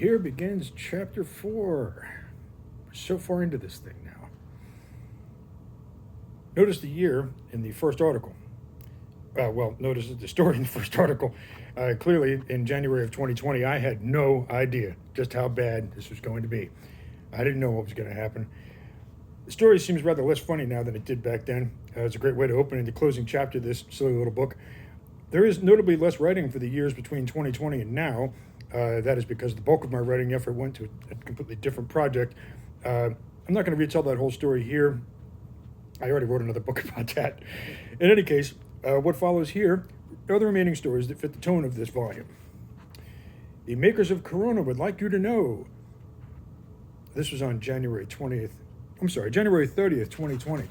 here begins chapter 4. We're so far into this thing now. Notice the year in the first article. Notice the story in the first article. Clearly, in January of 2020, I had no idea just how bad this was going to be. I didn't know what was going to happen. The story seems rather less funny now than it did back then. It's a great way to open the closing chapter of this silly little book. There is notably less writing for the years between 2020 and now. That is because the bulk of my writing effort went to a completely different project. I'm not going to retell that whole story here. I already wrote another book about that. In any case, what follows here are the remaining stories that fit the tone of this volume. The makers of Corona would like you to know. This was on January 30th, 2020.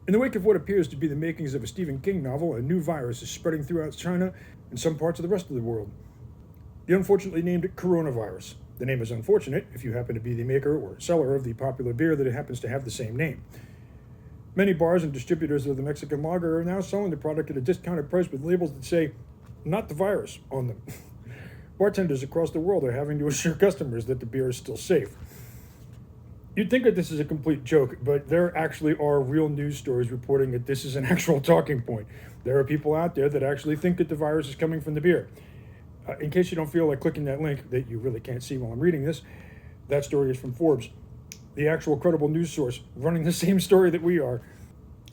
In the wake of what appears to be the makings of a Stephen King novel, a new virus is spreading throughout China and some parts of the rest of the world. The unfortunately named coronavirus. The name is unfortunate if you happen to be the maker or seller of the popular beer that happens to have the same name. Many bars and distributors of the Mexican lager are now selling the product at a discounted price with labels that say, "Not the virus," on them. Bartenders across the world are having to assure customers that the beer is still safe. You'd think that this is a complete joke, but there actually are real news stories reporting that this is an actual talking point. There are people out there that actually think that the virus is coming from the beer. In case you don't feel like clicking that link that you really can't see while I'm reading this, that story is from Forbes, the actual credible news source running the same story that we are.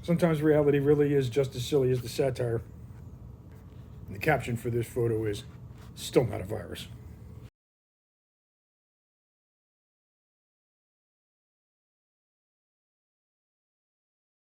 Sometimes reality really is just as silly as the satire. And the caption for this photo is, "Still not a virus."